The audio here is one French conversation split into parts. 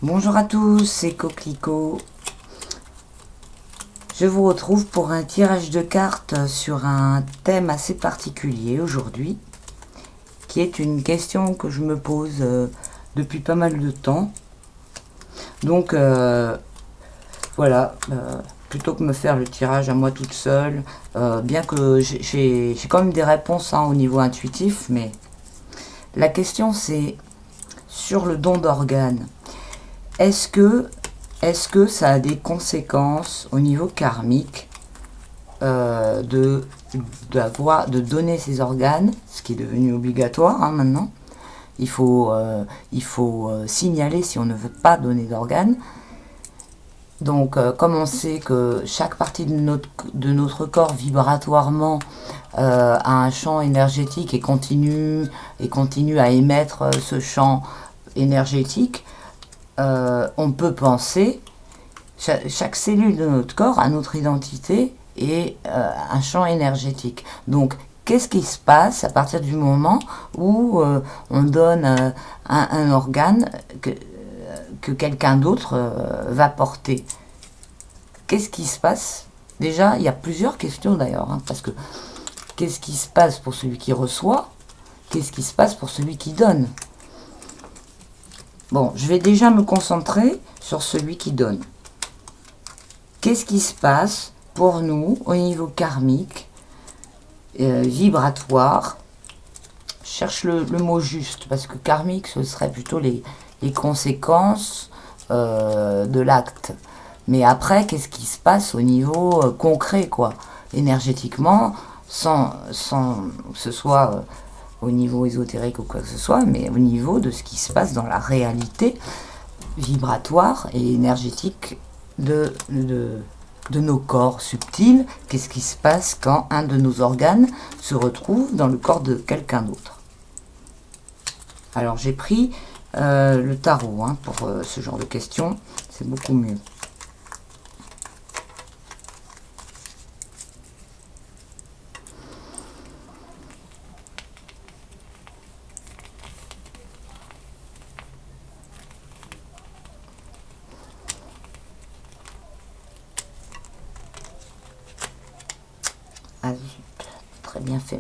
Bonjour à tous, c'est Coquelicot. Je vous retrouve pour un tirage de cartes sur un thème assez particulier aujourd'hui, qui est une question que je me pose depuis pas mal de temps. Donc voilà, plutôt que me faire le tirage à moi toute seule, bien que j'ai quand même des réponses au niveau intuitif, mais la question c'est sur le don d'organes. Est-ce que ça a des conséquences au niveau karmique de donner ses organes, ce qui est devenu obligatoire maintenant. Il faut signaler si on ne veut pas donner d'organes. Donc, comme on sait que chaque partie de notre corps vibratoirement a un champ énergétique et continue à émettre ce champ énergétique, on peut penser, chaque cellule de notre corps a notre identité et un champ énergétique. Donc, qu'est-ce qui se passe à partir du moment où on donne un organe que quelqu'un d'autre va porter? Qu'est-ce qui se passe? Déjà, il y a plusieurs questions d'ailleurs, parce que qu'est-ce qui se passe pour celui qui reçoit? Qu'est-ce qui se passe pour celui qui donne? Bon, je vais déjà me concentrer sur celui qui donne. Qu'est-ce qui se passe pour nous au niveau karmique, vibratoire? Je cherche le mot juste, parce que karmique, ce serait plutôt les conséquences de l'acte. Mais après, qu'est-ce qui se passe au niveau concret, quoi, énergétiquement, sans que ce soit au niveau ésotérique ou quoi que ce soit, mais au niveau de ce qui se passe dans la réalité vibratoire et énergétique de nos corps subtils. Qu'est-ce qui se passe quand un de nos organes se retrouve dans le corps de quelqu'un d'autre? Alors j'ai pris le tarot pour ce genre de questions, c'est beaucoup mieux. Ah zut, très bien fait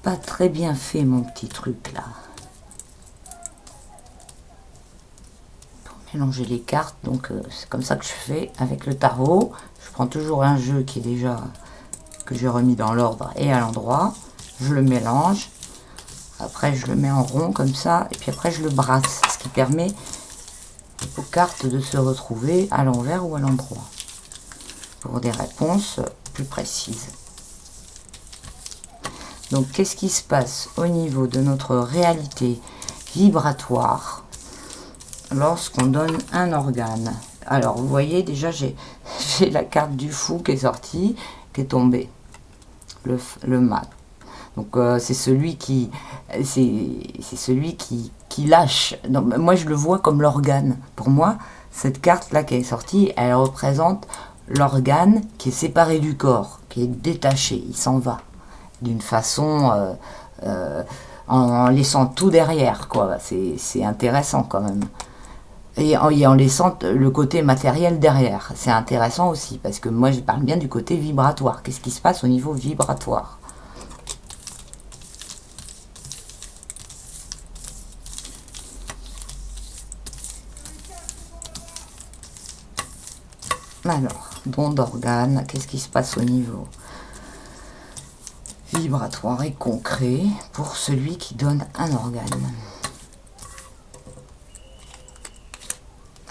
pas très bien fait mon petit truc là. Pour mélanger les cartes, donc c'est comme ça que je fais avec le tarot. Je prends toujours un jeu qui est déjà que j'ai remis dans l'ordre et à l'endroit. Je le mélange. Après je le mets en rond comme ça et puis après je le brasse, ce qui permet aux cartes de se retrouver à l'envers ou à l'endroit pour des réponses plus précises. Donc, qu'est-ce qui se passe au niveau de notre réalité vibratoire lorsqu'on donne un organe? Alors, vous voyez, déjà, j'ai la carte du fou qui est sortie, qui est tombée. Le mat. Donc, c'est celui qui lâche. Donc, moi, je le vois comme l'organe. Pour moi, cette carte-là qui est sortie, elle représente l'organe qui est séparé du corps, qui est détaché, il s'en va d'une façon en laissant tout derrière, quoi. C'est intéressant quand même. Et en laissant le côté matériel derrière. C'est intéressant aussi, parce que moi je parle bien du côté vibratoire. Qu'est-ce qui se passe au niveau vibratoire? Alors, don d'organes, qu'est-ce qui se passe au niveau vibratoire et concret pour celui qui donne un organe?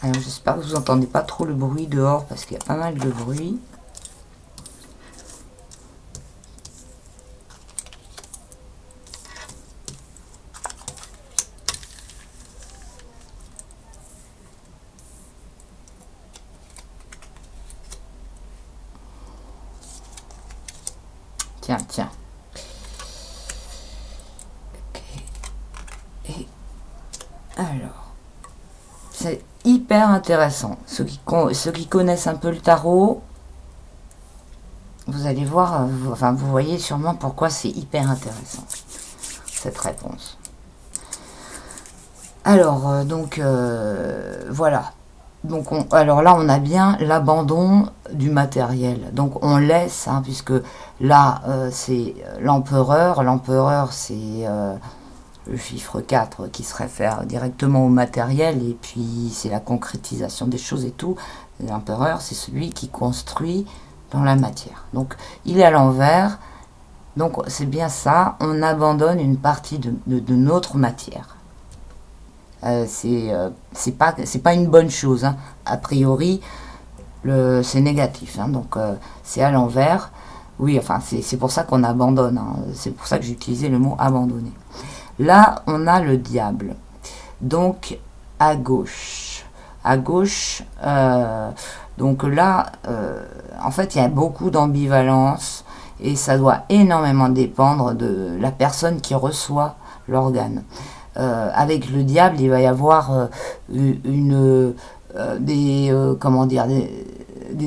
Alors j'espère que vous n'entendez pas trop le bruit dehors parce qu'il y a pas mal de bruit. Tiens. Ok. Et alors, c'est hyper intéressant. Ceux qui connaissent un peu le tarot, vous allez voir, enfin vous voyez sûrement pourquoi c'est hyper intéressant, cette réponse. Alors, voilà. Donc, alors là, on a bien l'abandon du matériel. Donc, on laisse, hein, puisque là, c'est l'empereur. L'empereur, c'est le chiffre 4 qui se réfère directement au matériel, et puis c'est la concrétisation des choses et tout. L'empereur, c'est celui qui construit dans la matière. Donc, il est à l'envers. Donc, c'est bien ça. On abandonne une partie de notre matière. C'est pas une bonne chose, hein. A priori, c'est négatif, hein. Donc c'est à l'envers. Oui, enfin c'est pour ça qu'on abandonne, hein. C'est pour ça que j'ai utilisé le mot abandonner. Là, on a le diable. Donc à gauche, donc là, en fait, il y a beaucoup d'ambivalence, et ça doit énormément dépendre de la personne qui reçoit l'organe. Avec le diable, il va y avoir des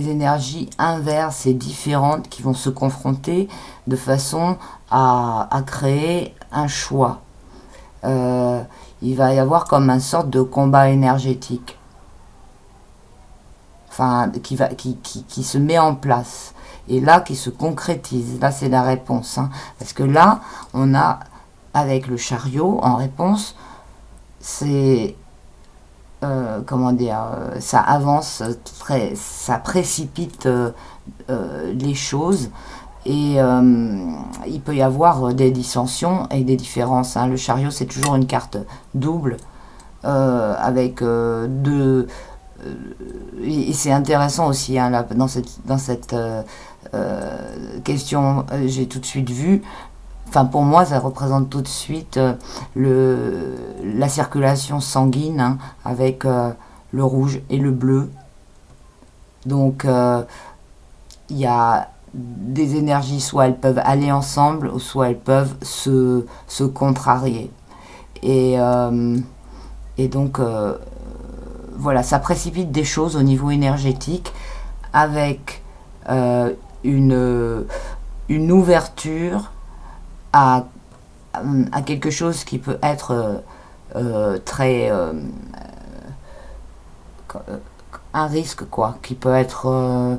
énergies inverses et différentes qui vont se confronter de façon à créer un choix. Il va y avoir comme une sorte de combat énergétique, enfin qui se met en place, et là qui se concrétise. Là, c'est la réponse, hein, parce que là, on a, avec le chariot en réponse, c'est ça avance ça précipite les choses, et il peut y avoir des dissensions et des différences, hein. Le chariot, c'est toujours une carte double, avec deux, et c'est intéressant aussi, hein, là, dans cette question, j'ai tout de suite vu. Enfin, pour moi, ça représente tout de suite la circulation sanguine, hein, avec le rouge et le bleu. Donc, il y a des énergies, soit elles peuvent aller ensemble, ou soit elles peuvent se contrarier. Et donc, voilà, ça précipite des choses au niveau énergétique, avec une ouverture à quelque chose qui peut être très un risque, quoi, qui peut être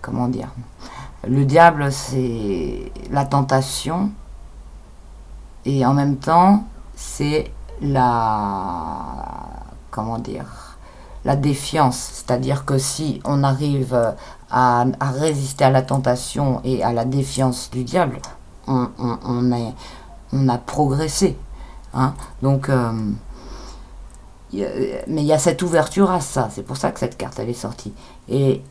comment dire, le diable, c'est la tentation, et en même temps c'est la défiance. C'est-à-dire que si on arrive à résister à la tentation et à la défiance du diable, on a progressé, hein. Donc, mais il y a cette ouverture à ça. C'est pour ça que cette carte, elle est sortie. Et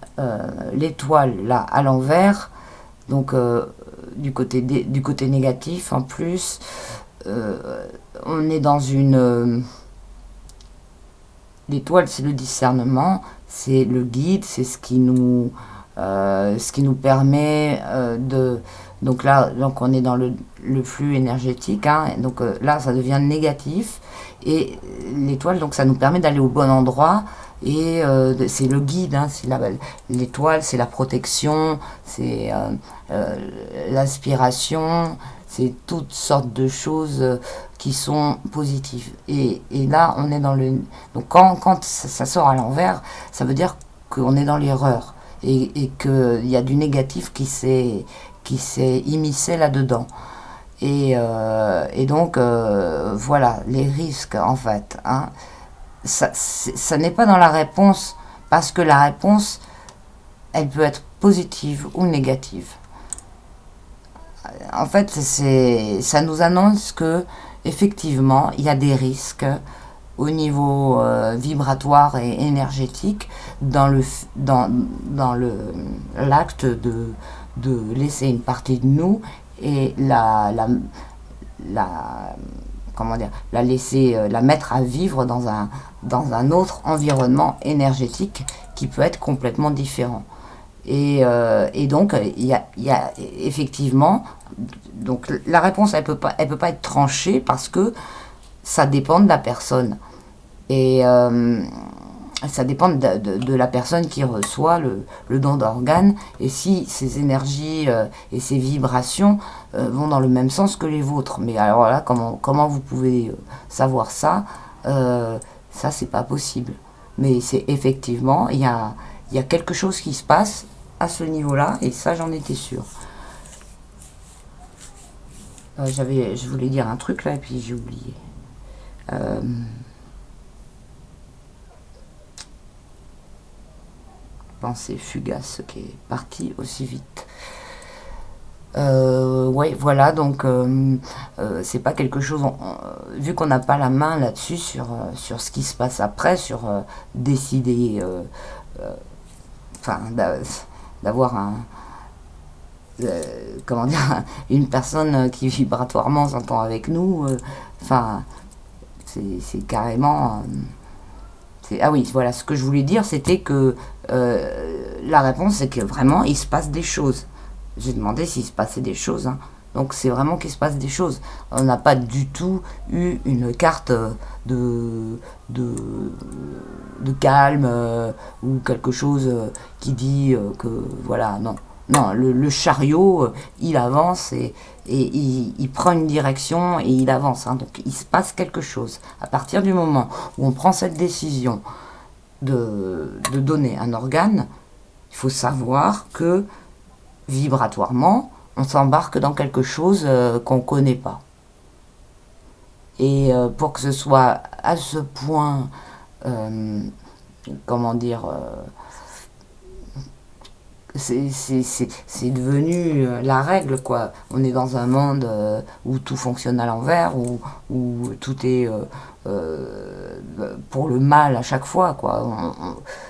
l'étoile, là, à l'envers, donc du côté négatif, en plus, on est dans une... l'étoile, c'est le discernement, c'est le guide, c'est ce qui nous permet de... Donc là, on est dans le flux énergétique, hein. Donc là, ça devient négatif. Et l'étoile, donc ça nous permet d'aller au bon endroit. Et c'est le guide, hein. L'étoile, c'est la protection, c'est l'aspiration, c'est toutes sortes de choses qui sont positives. Et là, on est dans le... Donc quand ça sort à l'envers, ça veut dire qu'on est dans l'erreur, et qu'il y a du négatif qui s'est immiscé là-dedans. Et donc, voilà, les risques, en fait, hein. Ça n'est pas dans la réponse, parce que la réponse, elle peut être positive ou négative. En fait, ça nous annonce que, effectivement, il y a des risques au niveau vibratoire et énergétique dans l'acte de laisser une partie de nous, et la laisser, la mettre à vivre dans un autre environnement énergétique qui peut être complètement différent. Et donc il y a effectivement, donc la réponse, elle peut pas être tranchée, parce que ça dépend de la personne. Et ça dépend de la personne qui reçoit le don d'organes, et si ces énergies et ces vibrations vont dans le même sens que les vôtres. Mais alors là, comment vous pouvez savoir ça? Ça, c'est pas possible. Mais c'est effectivement, il y a quelque chose qui se passe à ce niveau-là, et ça, j'en étais sûre. Je voulais dire un truc là, et puis j'ai oublié. Pensée fugace qui est partie aussi vite. Ouais, voilà, donc c'est pas quelque chose, vu qu'on n'a pas la main là-dessus sur ce qui se passe après, sur décider, enfin, d'avoir comment dire, une personne qui vibratoirement s'entend avec nous, enfin, c'est carrément. Ah oui, voilà, ce que je voulais dire, c'était que la réponse, c'est que vraiment, il se passe des choses. J'ai demandé s'il se passait des choses, hein. Donc c'est vraiment qu'il se passe des choses. On n'a pas du tout eu une carte de, de, de calme ou quelque chose qui dit que, voilà, non. Non, le chariot, il avance et il prend une direction et il avance, hein. Donc il se passe quelque chose. À partir du moment où on prend cette décision de donner un organe, il faut savoir que vibratoirement, on s'embarque dans quelque chose qu'on ne connaît pas. Et pour que ce soit à ce point, comment dire, c'est devenu la règle, quoi. On est dans un monde où tout fonctionne à l'envers, où tout est pour le mal à chaque fois, quoi.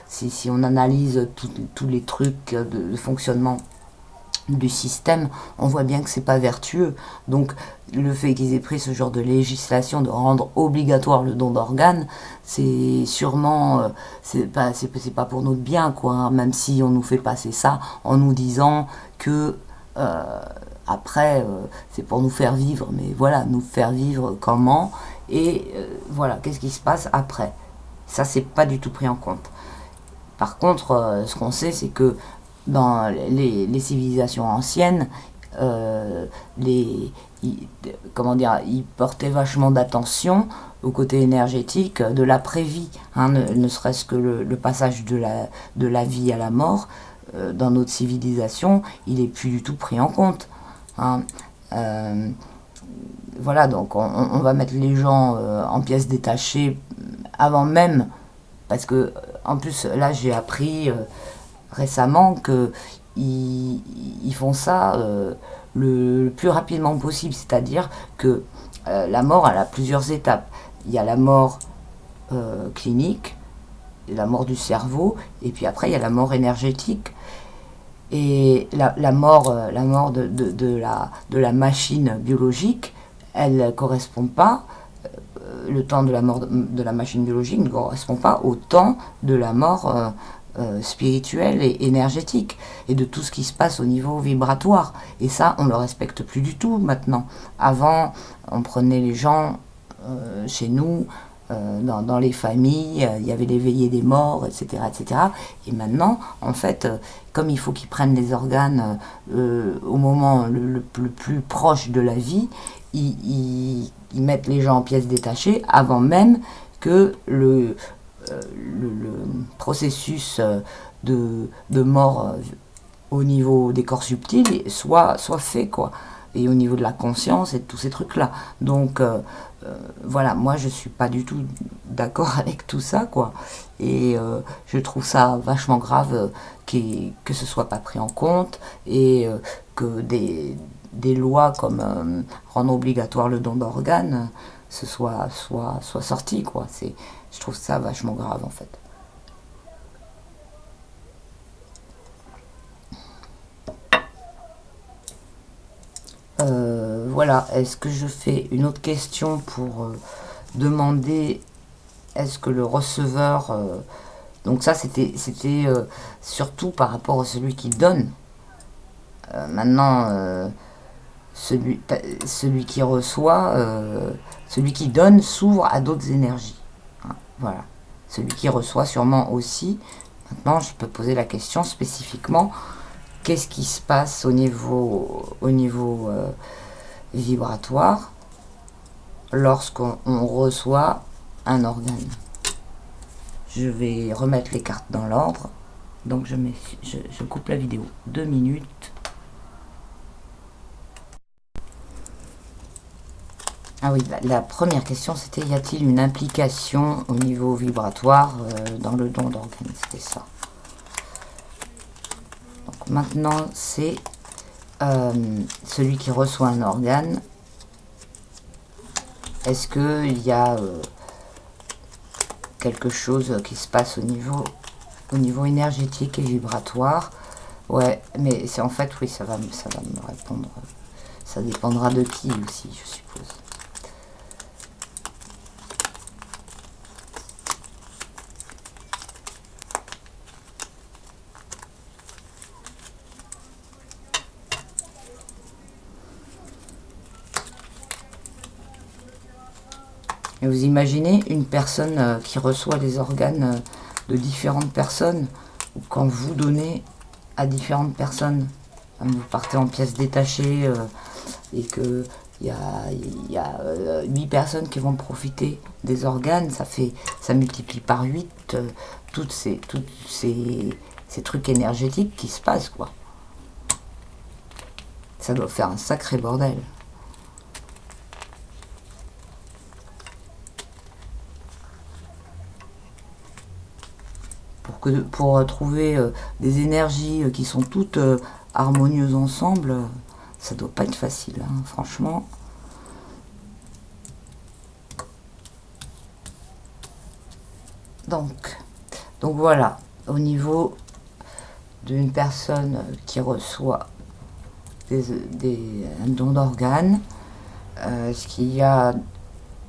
Si on analyse tous les trucs de fonctionnement du système, on voit bien que c'est pas vertueux. Donc le fait qu'ils aient pris ce genre de législation de rendre obligatoire le don d'organes, c'est sûrement c'est pas pour notre bien, quoi, hein, même si on nous fait passer ça en nous disant que après c'est pour nous faire vivre, mais voilà, nous faire vivre comment, et voilà, qu'est-ce qui se passe après, ça c'est pas du tout pris en compte. Par contre, ce qu'on sait, c'est que dans les civilisations anciennes, comment dire, ils portaient vachement d'attention au côté énergétique de l'après-vie, hein, ne serait-ce que le passage de la vie à la mort. Dans notre civilisation, il n'est plus du tout pris en compte, hein. Voilà, donc on va mettre les gens en pièces détachées avant même, parce que en plus là j'ai appris récemment que ils font ça le plus rapidement possible, c'est-à-dire que la mort, elle a plusieurs étapes. Il y a la mort clinique, la mort du cerveau, et puis après il y a la mort énergétique. Et la mort de la machine biologique, elle ne correspond pas, le temps de la mort de la machine biologique ne correspond pas au temps de la mort spirituelle et énergétique, et de tout ce qui se passe au niveau vibratoire. Et ça, on ne le respecte plus du tout maintenant. Avant, on prenait les gens chez nous, dans les familles, il y avait les veillées des morts, etc., etc. Et maintenant, en fait, comme il faut qu'ils prennent les organes au moment le plus proche de la vie, ils mettent les gens en pièces détachées avant même que le processus de mort au niveau des corps subtils soit fait, quoi, et au niveau de la conscience et de tous ces trucs là. Donc voilà, moi je suis pas du tout d'accord avec tout ça, quoi, et je trouve ça vachement grave que ce soit pas pris en compte, et que des lois comme rendre obligatoire le don d'organes soit sorti, quoi. Je trouve ça vachement grave, en fait. Voilà, est-ce que je fais une autre question pour demander, est-ce que le receveur... donc ça, c'était surtout par rapport à celui qui donne. Maintenant, celui qui reçoit, celui qui donne s'ouvre à d'autres énergies. Hein, voilà. celui qui reçoit sûrement aussi. Maintenant, je peux poser la question spécifiquement, qu'est-ce qui se passe au niveau vibratoire lorsqu'on reçoit un organe. Je vais remettre les cartes dans l'ordre. Donc je coupe la vidéo 2 minutes. Ah oui, la première question c'était, y a-t-il une implication au niveau vibratoire dans le don d'organes? C'était ça. Donc maintenant c'est celui qui reçoit un organe. Est-ce qu'il y a quelque chose qui se passe au niveau énergétique et vibratoire? Ouais, mais c'est en fait, oui, ça va me répondre. Ça dépendra de qui aussi, je suppose. Et vous imaginez une personne qui reçoit les organes de différentes personnes, ou quand vous donnez à différentes personnes, vous partez en pièces détachées et que il y a 8 personnes qui vont profiter des organes, ça multiplie par 8 tous ces trucs énergétiques qui se passent, quoi. Ça doit faire un sacré bordel. Pour trouver des énergies qui sont toutes harmonieuses ensemble, ça doit pas être facile, hein, franchement. Donc voilà, au niveau d'une personne qui reçoit un don d'organes, est-ce qu'il y a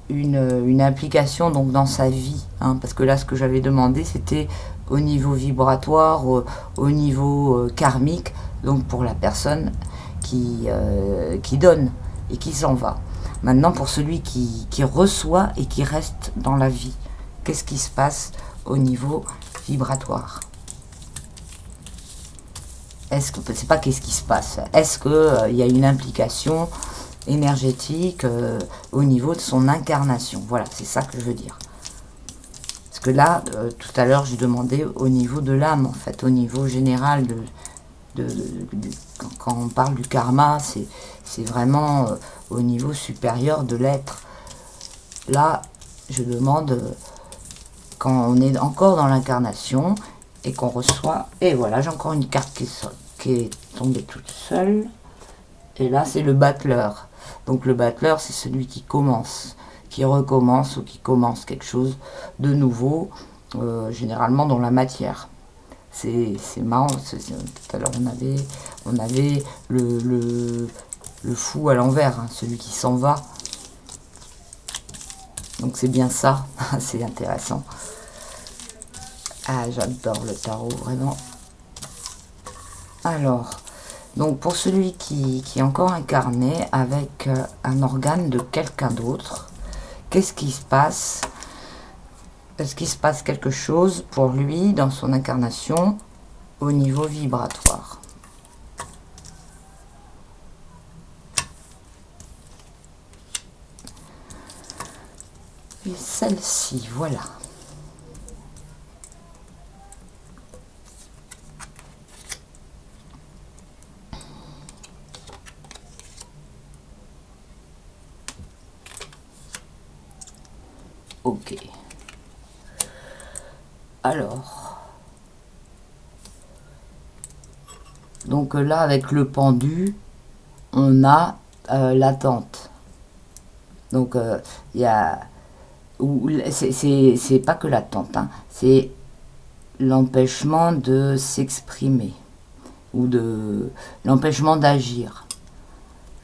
une implication donc dans sa vie, hein, parce que là ce que j'avais demandé c'était au niveau vibratoire, au niveau karmique, donc pour la personne qui donne et qui s'en va. Maintenant pour celui qui reçoit et qui reste dans la vie, qu'est-ce qui se passe au niveau vibratoire? Est-ce que c'est pas qu'est-ce qui se passe, est-ce que il y a une implication énergétique au niveau de son incarnation? Voilà, c'est ça que je veux dire. Parce que là, tout à l'heure, j'ai demandé au niveau de l'âme, en fait, au niveau général quand on parle du karma, c'est vraiment au niveau supérieur de l'être. Là, je demande quand on est encore dans l'incarnation et qu'on reçoit, et voilà, j'ai encore une carte qui est tombée toute seule, et là c'est le battleur. Donc le battleur, c'est celui qui commence, qui recommence ou qui commence quelque chose de nouveau, généralement dans la matière. C'est marrant, tout à l'heure on avait le fou à l'envers, hein, celui qui s'en va. Donc c'est bien ça, c'est intéressant. Ah, j'adore le tarot, vraiment. Alors, donc pour celui qui est encore incarné avec un organe de quelqu'un d'autre, qu'est-ce qui se passe? Est-ce qu'il se passe quelque chose pour lui dans son incarnation au niveau vibratoire? Et celle-ci, voilà. Ok. Alors. Donc là, avec le pendu, on a l'attente. Donc il y a... C'est pas que l'attente, hein, c'est l'empêchement de s'exprimer ou de l'empêchement d'agir.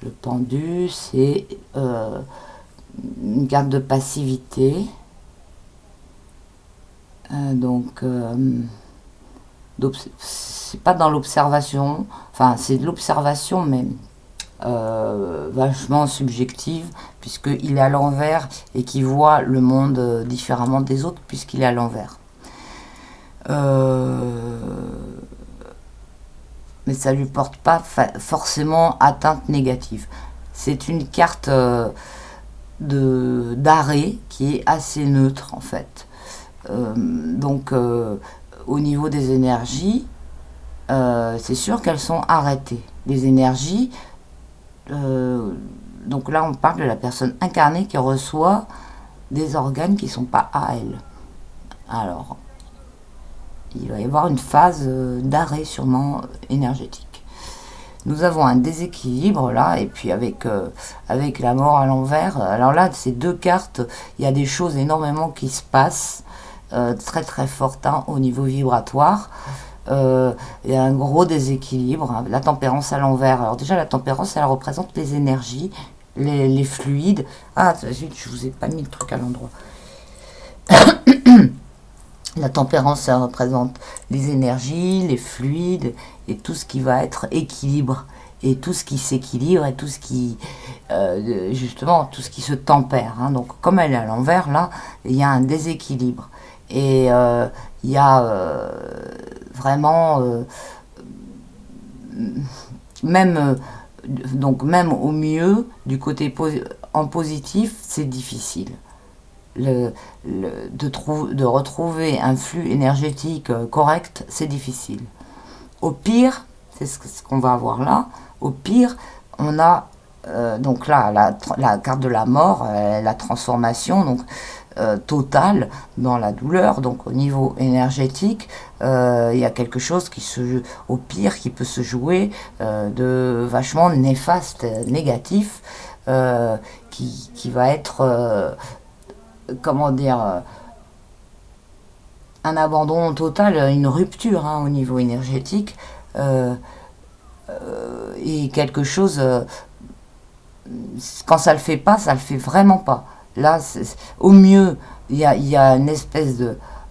Le pendu, c'est une carte de passivité. Donc, c'est pas dans l'observation, enfin, c'est de l'observation, mais vachement subjective, puisqu'il est à l'envers et qui voit le monde différemment des autres, puisqu'il est à l'envers. Mais ça lui porte pas forcément atteinte négative. C'est une carte d'arrêt qui est assez neutre en fait. Donc au niveau des énergies, c'est sûr qu'elles sont arrêtées. Les énergies, donc là on parle de la personne incarnée qui reçoit des organes qui ne sont pas à elle. Alors, il va y avoir une phase d'arrêt sûrement énergétique. Nous avons un déséquilibre là, et puis avec la mort à l'envers, alors là, ces deux cartes, il y a des choses énormément qui se passent, très très fortes au niveau vibratoire. Il y a un gros déséquilibre, hein. La tempérance à l'envers. Alors déjà, la tempérance, elle représente les énergies, les fluides. Ah, zut, je vous ai pas mis le truc à l'endroit. La tempérance, ça représente les énergies, les fluides et tout ce qui va être équilibre. Et tout ce qui s'équilibre et tout ce qui, justement, tout ce qui se tempère. Hein. Donc, comme elle est à l'envers, là, il y a un déséquilibre. Et il y a vraiment, même au mieux, du côté en positif, c'est difficile. De retrouver un flux énergétique correct, c'est difficile. Au pire, c'est ce qu'on va avoir là, au pire, on a donc là la carte de la mort, la transformation donc totale dans la douleur. Donc au niveau énergétique, il y a quelque chose au pire qui peut se jouer de vachement néfaste, négatif, qui va être comment dire, un abandon total, une rupture au niveau énergétique, et quelque chose, quand ça le fait pas, ça le fait vraiment pas. Là, au mieux, il y a une espèce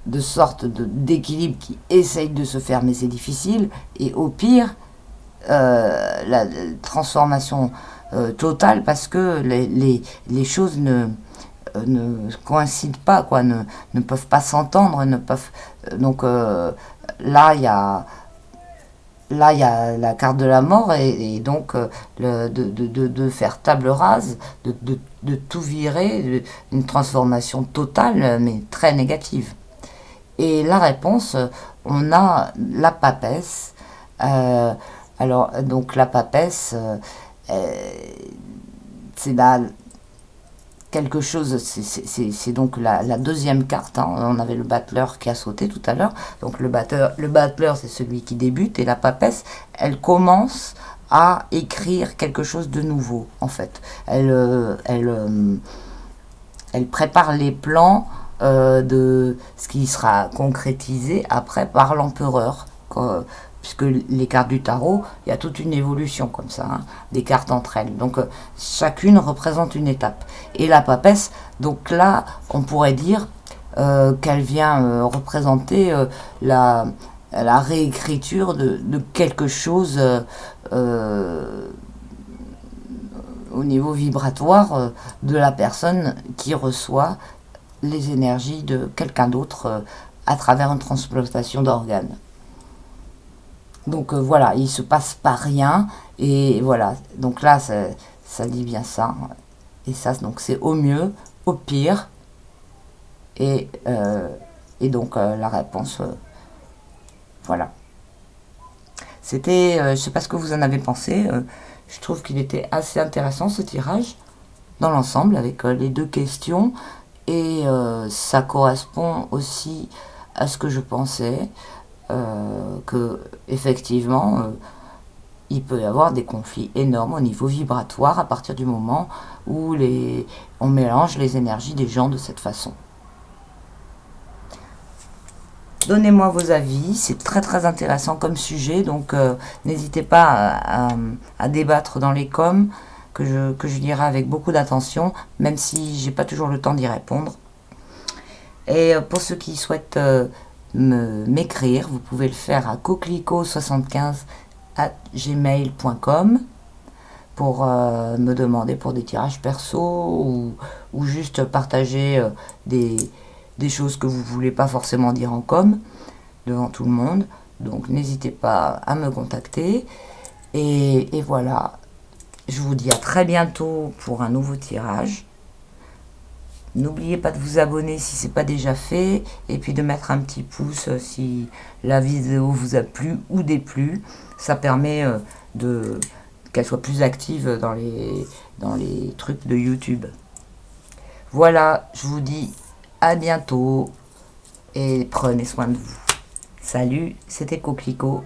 de sorte d'équilibre qui essaye de se faire, mais c'est difficile, et au pire, la transformation totale, parce que les choses ne coïncident pas, quoi, ne peuvent pas s'entendre, ne peuvent donc là il y a la carte de la mort et donc de faire table rase, de tout virer, une transformation totale mais très négative. Et la réponse, on a la papesse. Alors donc la papesse, c'est quelque chose, c'est donc la deuxième carte. On avait le battleur qui a sauté tout à l'heure. Donc le battleur, c'est celui qui débute, et la papesse, elle commence à écrire quelque chose de nouveau, en fait. Elle prépare les plans de ce qui sera concrétisé après par l'empereur. Puisque les cartes du tarot, il y a toute une évolution comme ça, des cartes entre elles. Donc chacune représente une étape. Et la papesse, donc là, on pourrait dire qu'elle vient représenter la réécriture de quelque chose au niveau vibratoire de la personne qui reçoit les énergies de quelqu'un d'autre à travers une transplantation d'organes. Donc voilà, il se passe pas rien, et voilà, donc là ça dit bien ça, et ça donc c'est au mieux, au pire, et donc la réponse, voilà. C'était, je sais pas ce que vous en avez pensé, je trouve qu'il était assez intéressant ce tirage, dans l'ensemble, avec les deux questions, et ça correspond aussi à ce que je pensais. Que effectivement il peut y avoir des conflits énormes au niveau vibratoire à partir du moment où on mélange les énergies des gens de cette façon. Donnez-moi vos avis, c'est très très intéressant comme sujet, donc n'hésitez pas à débattre dans les coms, que je lirai avec beaucoup d'attention, même si j'ai pas toujours le temps d'y répondre. Et pour ceux qui souhaitent m'écrire, vous pouvez le faire à coquelicot75@gmail.com. pour me demander pour des tirages perso ou juste partager des choses que vous voulez pas forcément dire en com devant tout le monde. Donc n'hésitez pas à me contacter. Et voilà, je vous dis à très bientôt pour un nouveau tirage. N'oubliez pas de vous abonner si ce n'est pas déjà fait, et puis de mettre un petit pouce si la vidéo vous a plu ou déplu. Ça permet qu'elle soit plus active dans les trucs de YouTube. Voilà, je vous dis à bientôt et prenez soin de vous. Salut, c'était Coquelicot.